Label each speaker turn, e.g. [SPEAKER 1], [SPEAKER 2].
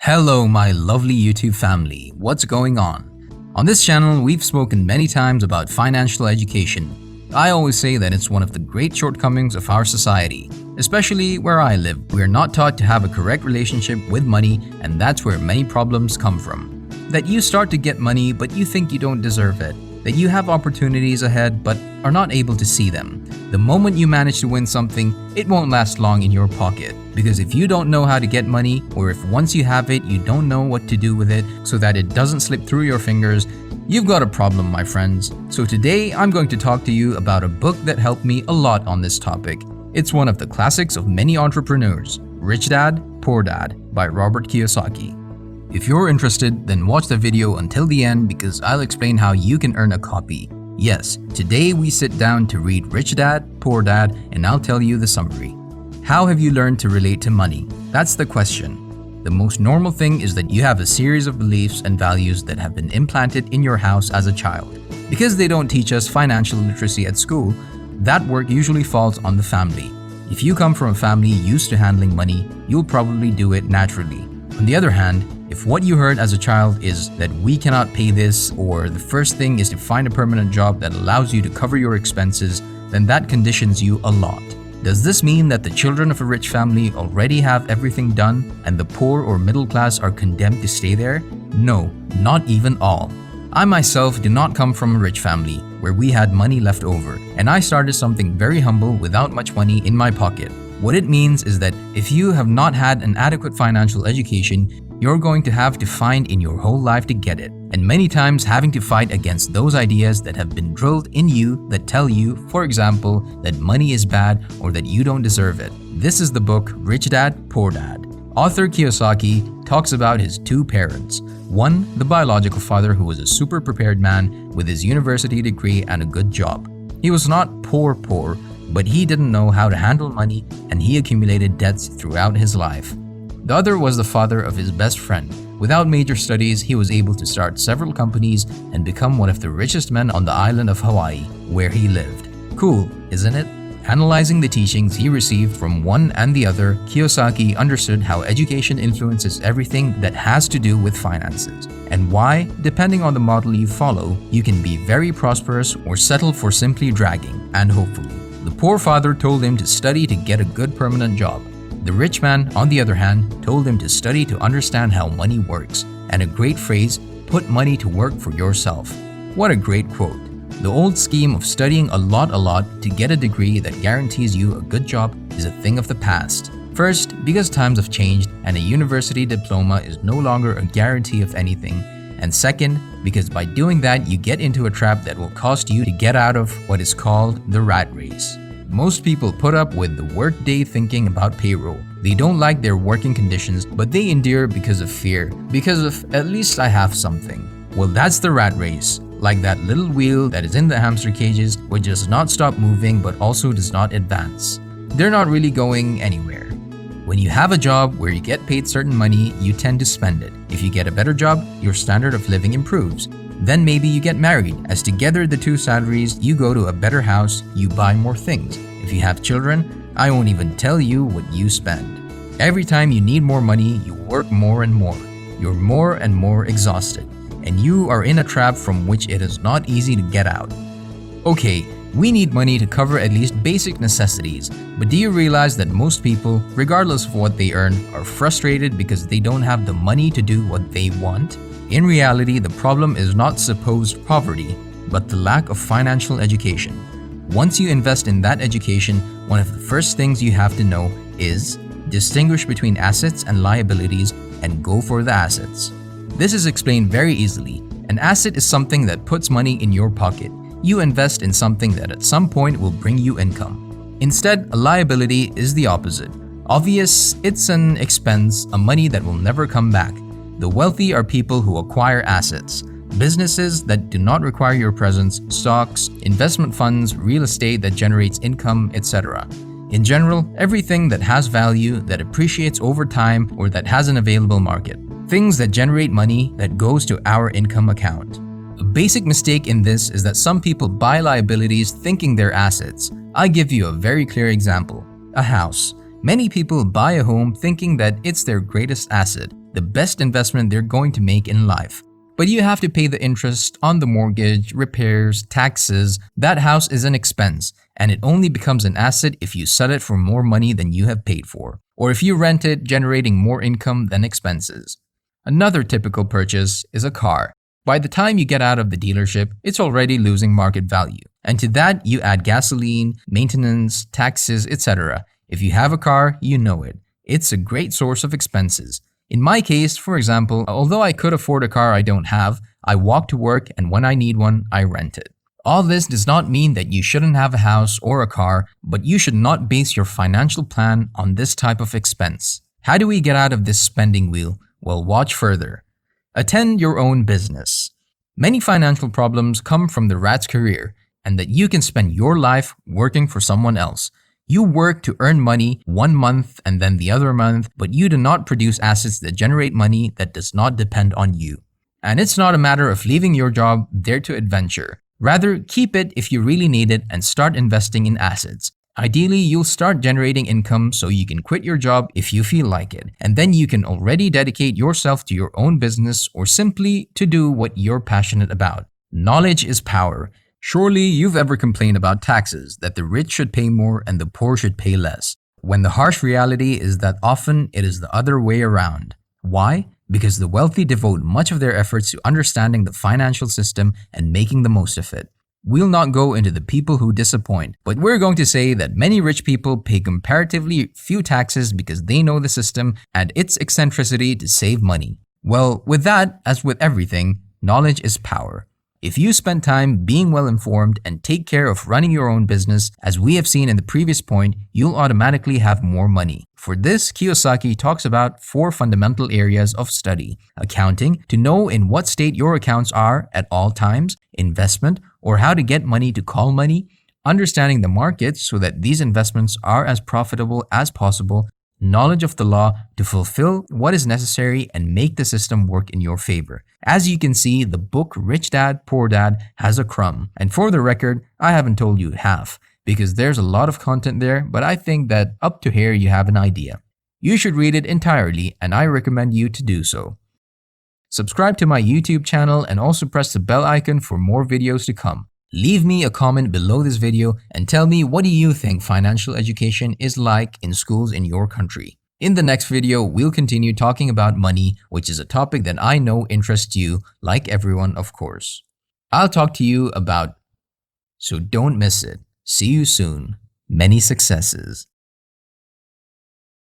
[SPEAKER 1] Hello, my lovely YouTube family. What's going on? On this channel, we've spoken many times about financial education. I always say that it's one of the great shortcomings of our society, especially where I live. We are not taught to have a correct relationship with money, and that's where many problems come from. That you start to get money, but you think you don't deserve it. That you have opportunities ahead, but are not able to see them. The moment you manage to win something, it won't last long in your pocket. Because if you don't know how to get money, or if once you have it, you don't know what to do with it so that it doesn't slip through your fingers, you've got a problem, my friends. So today, I'm going to talk to you about a book that helped me a lot on this topic. It's one of the classics of many entrepreneurs, Rich Dad, Poor Dad by Robert Kiyosaki. If you're interested, then watch the video until the end because I'll explain how you can earn a copy. Yes, today we sit down to read Rich Dad, Poor Dad, and I'll tell you the summary. How have you learned to relate to money? That's the question. The most normal thing is that you have a series of beliefs and values that have been implanted in your house as a child. Because they don't teach us financial literacy at school, that work usually falls on the family. If you come from a family used to handling money, you'll probably do it naturally. On the other hand, if what you heard as a child is that we cannot pay this, or the first thing is to find a permanent job that allows you to cover your expenses, then that conditions you a lot. Does this mean that the children of a rich family already have everything done and the poor or middle class are condemned to stay there? No, not even all. I myself do not come from a rich family where we had money left over, and I started something very humble without much money in my pocket. What it means is that if you have not had an adequate financial education, you're going to have to find in your whole life to get it, and many times having to fight against those ideas that have been drilled in you that tell you, for example, that money is bad or that you don't deserve it. This is the book Rich Dad, Poor Dad. Author Kiyosaki talks about his two parents. One, the biological father who was a super prepared man with his university degree and a good job. He was not poor, but he didn't know how to handle money and he accumulated debts throughout his life. The other was the father of his best friend. Without major studies, he was able to start several companies and become one of the richest men on the island of Hawaii, where he lived. Cool, isn't it? Analyzing the teachings he received from one and the other, Kiyosaki understood how education influences everything that has to do with finances, and why, depending on the model you follow, you can be very prosperous or settle for simply dragging, and hopefully. The poor father told him to study to get a good permanent job. The rich man, on the other hand, told him to study to understand how money works, and a great phrase, put money to work for yourself. What a great quote. The old scheme of studying a lot to get a degree that guarantees you a good job is a thing of the past. First, because times have changed and a university diploma is no longer a guarantee of anything. And second, because by doing that, you get into a trap that will cost you to get out of what is called the rat race. Most people put up with the workday thinking about payroll. They don't like their working conditions, but they endure because of fear, because of at least I have something. Well, that's the rat race, like that little wheel that is in the hamster cages which does not stop moving but also does not advance. They're not really going anywhere. When you have a job where you get paid certain money, you tend to spend it. If you get a better job, your standard of living improves. Then maybe you get married, as together the two salaries, you go to a better house, you buy more things. If you have children, I won't even tell you what you spend. Every time you need more money, you work more and more. You're more and more exhausted, and you are in a trap from which it is not easy to get out. Okay, we need money to cover at least basic necessities, but do you realize that most people, regardless of what they earn, are frustrated because they don't have the money to do what they want? In reality, the problem is not supposed poverty, but the lack of financial education. Once you invest in that education, one of the first things you have to know is distinguish between assets and liabilities and go for the assets. This is explained very easily. An asset is something that puts money in your pocket. You invest in something that at some point will bring you income. Instead, a liability is the opposite. Obvious, it's an expense, a money that will never come back. The wealthy are people who acquire assets. Businesses that do not require your presence, stocks, investment funds, real estate that generates income, etc. In general, everything that has value, that appreciates over time, or that has an available market. Things that generate money that goes to our income account. A basic mistake in this is that some people buy liabilities thinking they're assets. I'll give you a very clear example. A house. Many people buy a home thinking that it's their greatest asset, the best investment they're going to make in life. But you have to pay the interest on the mortgage, repairs, taxes. That house is an expense, and it only becomes an asset if you sell it for more money than you have paid for, or if you rent it, generating more income than expenses. Another typical purchase is a car. By the time you get out of the dealership, it's already losing market value. And to that, you add gasoline, maintenance, taxes, etc. If you have a car, you know it. It's a great source of expenses. In my case, for example, although I could afford a car I don't have, I walk to work, and when I need one, I rent it. All this does not mean that you shouldn't have a house or a car, but you should not base your financial plan on this type of expense. How do we get out of this spending wheel? Well, watch further. Attend your own business. Many financial problems come from the rat's career, and that you can spend your life working for someone else. You work to earn money one month and then the other month, but you do not produce assets that generate money that does not depend on you. And it's not a matter of leaving your job there to adventure. Rather, keep it if you really need it and start investing in assets. Ideally, you'll start generating income so you can quit your job if you feel like it, and then you can already dedicate yourself to your own business or simply to do what you're passionate about. Knowledge is power. Surely you've ever complained about taxes, that the rich should pay more and the poor should pay less, when the harsh reality is that often it is the other way around. Why? Because the wealthy devote much of their efforts to understanding the financial system and making the most of it. We'll not go into the people who disappoint, but we're going to say that many rich people pay comparatively few taxes because they know the system and its eccentricity to save money. Well, with that, as with everything, knowledge is power. If you spend time being well informed and take care of running your own business, as we have seen in the previous point, you'll automatically have more money. For this, Kiyosaki talks about 4 fundamental areas of study: accounting, to know in what state your accounts are at all times; investment, or how to get money to call money; understanding the markets so that these investments are as profitable as possible; knowledge of the law to fulfill what is necessary and make the system work in your favor. As you can see, the book Rich Dad, Poor Dad has a crumb. And for the record, I haven't told you half, because there's a lot of content there, but I think that up to here you have an idea. You should read it entirely, and I recommend you to do so. Subscribe to my YouTube channel and also press the bell icon for more videos to come. Leave me a comment below this video and tell me, what do you think financial education is like in schools in your country? In the next video, we'll continue talking about money, which is a topic that I know interests you, like everyone, of course. I'll talk to you about, so don't miss it. See you soon. Many successes.